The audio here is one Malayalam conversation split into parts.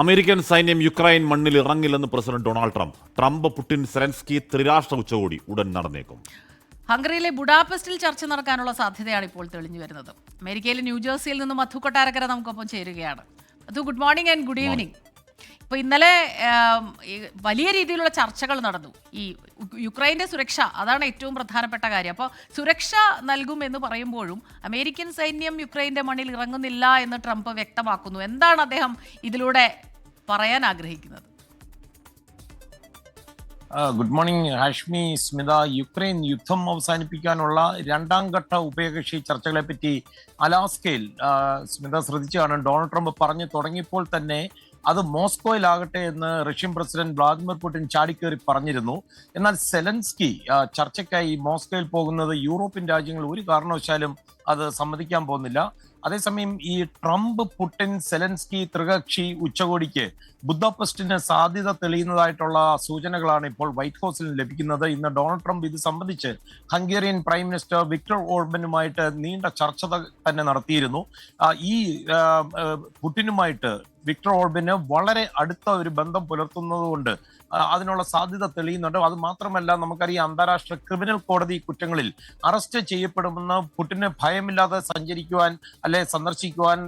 അമേരിക്കൻ സൈന്യം യുക്രൈൻ മണ്ണിൽ ഇറങ്ങില്ലെന്ന് president Donald Trump. Trump, Putin, Zelensky ത്രിരാഷ്ട്ര ഉച്ചകോടി ഉടൻ നടന്നേക്കും. ഹംഗറിയിലെ ബുഡാപെസ്റ്റിൽ ചർച്ച നടക്കാനുള്ള സാധ്യതയാണ് ഇപ്പോൾ തെളിഞ്ഞു വരുന്നത്. അമേരിക്കയിലെ ന്യൂജേഴ്സിയിൽ നിന്ന് മധു കൊട്ടാരക്കര നമുക്കൊപ്പം ചേരുകയാണ്. Madhu, good morning and good evening. ഇപ്പോൾ ഇന്നലെ വലിയ രീതിയിലുള്ള ചർച്ചകൾ നടന്നു. ഈ യുക്രൈൻ്റെ സുരക്ഷ, അതാണ് ഏറ്റവും പ്രധാനപ്പെട്ട കാര്യം. അപ്പോൾ സുരക്ഷ നൽകുമെന്ന് പറയുമ്പോഴും അമേരിക്കൻ സൈന്യം യുക്രൈൻ്റെ മണ്ണിൽ ഇറങ്ങുന്നില്ല എന്ന് ട്രംപ് വ്യക്തമാക്കുന്നു. എന്താണ് അദ്ദേഹം ഇതിലൂടെ പറയാൻ ആഗ്രഹിക്കുന്നത്? Good morning Hashmi, Smitha. Ukraine യുദ്ധം അവസാനിപ്പിക്കാനുള്ള രണ്ടാം ഘട്ട ഉഭയകക്ഷി ചർച്ചകളെ പറ്റി അലാസ്കയിൽ സ്മിത ശ്രദ്ധിച്ചാണ് ഡൊണാൾഡ് ട്രംപ് പറഞ്ഞു തുടങ്ങിയപ്പോൾ തന്നെ അത് മോസ്കോയിലാകട്ടെ എന്ന് റഷ്യൻ പ്രസിഡന്റ് വ്ളാദിമിർ പുടിൻ ചാടിക്കേറി പറഞ്ഞിരുന്നു. എന്നാൽ സെലൻസ്കി ചർച്ചയ്ക്കായി മോസ്കോയിൽ പോകുന്നത് യൂറോപ്യൻ രാജ്യങ്ങൾ ഒരു കാരണവശാലും അത് സമ്മതിക്കാൻ പോകുന്നില്ല. അതേസമയം ഈ ട്രംപ്, പുടിൻ, സെലൻസ്കി ത്രികക്ഷി ഉച്ചകോടിക്ക് ബുദാപെസ്റ്റിന് സാധ്യത തെളിയുന്നതായിട്ടുള്ള സൂചനകളാണ് ഇപ്പോൾ വൈറ്റ് ഹൗസിൽ ലഭിക്കുന്നത്. ഇന്ന് ഡൊണാൾഡ് ട്രംപ് ഇത് സംബന്ധിച്ച് ഹംഗേറിയൻ പ്രൈം മിനിസ്റ്റർ വിക്ടർ ഓർബനുമായിട്ട് നീണ്ട ചർച്ച തന്നെ നടത്തിയിരുന്നു. ഈ പുടിനുമായിട്ട് വിക്ടർ ഓർബന് വളരെ അടുത്ത ഒരു ബന്ധം പുലർത്തുന്നതുകൊണ്ട് അതിനുള്ള സാധ്യത തെളിയുന്നുണ്ട്. അത് മാത്രമല്ല, നമുക്കറിയാം അന്താരാഷ്ട്ര ക്രിമിനൽ കോടതി കുറ്റങ്ങളിൽ അറസ്റ്റ് ചെയ്യപ്പെടുമെന്ന് പുടിന് ഭയമില്ലാതെ സഞ്ചരിക്കുവാൻ അല്ലെ സന്ദർശിക്കുവാൻ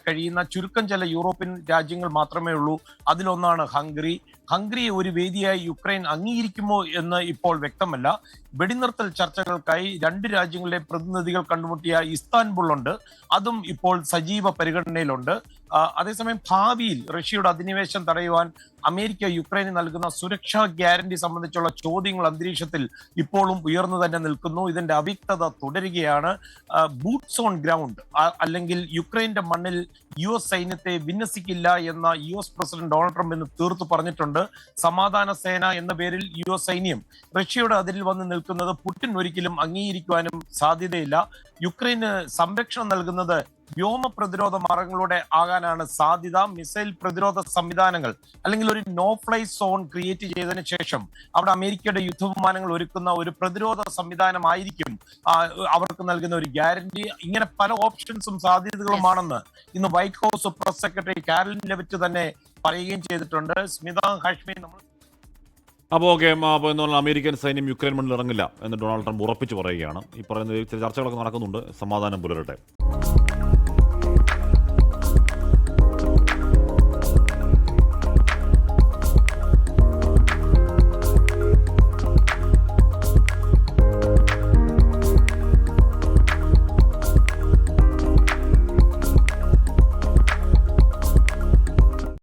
കഴിയുന്ന ചുരുക്കം ചില യൂറോപ്യൻ രാജ്യങ്ങൾ മാത്രമേ ഉള്ളൂ. അതിലൊന്നാണ് ഹംഗറി. ഹംഗറിയെ ഒരു വേദിയായി യുക്രൈൻ അംഗീകരിക്കുമോ എന്ന് ഇപ്പോൾ വ്യക്തമല്ല. വെടിനിർത്തൽ ചർച്ചകൾക്കായി രണ്ട് രാജ്യങ്ങളിലെ പ്രതിനിധികൾ കണ്ടുമുട്ടിയ ഇസ്താൻബുളുണ്ട്, അതും ഇപ്പോൾ സജീവ പരിഗണനയിലുണ്ട്. അതേസമയം ഭാവിയിൽ റഷ്യയുടെ അധിനിവേശം തടയുവാൻ അമേരിക്ക യുക്രൈന് നൽകുന്ന സുരക്ഷാ ഗ്യാരണ്ടി സംബന്ധിച്ചുള്ള ചോദ്യങ്ങൾ അന്തരീക്ഷത്തിൽ ഇപ്പോഴും ഉയർന്നു തന്നെ നിൽക്കുന്നു. ഇതിന്റെ അവ്യക്തത തുടരുകയാണ്. ബൂട്ട്സ് ഓൺ ഗ്രൗണ്ട് അല്ലെങ്കിൽ യുക്രൈന്റെ മണ്ണിൽ US സൈന്യത്തെ വിന്യസിക്കില്ല എന്ന US പ്രസിഡന്റ് ഡൊണാൾഡ് ട്രംപ് ഇന്ന് തീർത്തു പറഞ്ഞിട്ടുണ്ട്. സമാധാന സേന എന്ന പേരിൽ US സൈന്യം റഷ്യയുടെ അതിരിൽ വന്ന് നിൽക്കുന്നത് പുടിൻ ഒരിക്കലും അംഗീകരിക്കുവാനും സാധ്യതയില്ല. യുക്രൈന് സംരക്ഷണം നൽകുന്നത് വ്യോമ പ്രതിരോധ മാർഗങ്ങളുടെ ആകാനാണ് സാധ്യത. മിസൈൽ പ്രതിരോധ സംവിധാനങ്ങൾ അല്ലെങ്കിൽ ഒരു നോ ഫ്ലൈ സോൺ ക്രിയേറ്റ് ചെയ്തതിനു ശേഷം അവിടെ അമേരിക്കയുടെ യുദ്ധവിമാനങ്ങൾ ഒരുക്കുന്ന ഒരു പ്രതിരോധ സംവിധാനമായിരിക്കും അവർക്ക് നൽകുന്ന ഒരു ഗ്യാരണ്ടി. ഇങ്ങനെ പല ഓപ്ഷൻസും സാധ്യതകളുമാണെന്ന് ഇന്ന് white house press secretary Caroline Leavitt തന്നെ പറയുകയും ചെയ്തിട്ടുണ്ട്. സ്മിത, ഹാഷ്മി, നമ്മൾ അപ്പോൾ ഓക്കെ, അപ്പോൾ എന്ന് പറഞ്ഞാൽ അമേരിക്കൻ സൈന്യം യുക്രൈൻ മണ്ണിൽ ഇറങ്ങില്ല എന്ന് ഡൊണാൾഡ് ട്രംപ് ഉറപ്പിച്ച് പറയുകയാണ്. ഈ പറയുന്ന ചർച്ചകളൊക്കെ നടക്കുന്നുണ്ട്. സമാധാനം പുലരട്ടെ.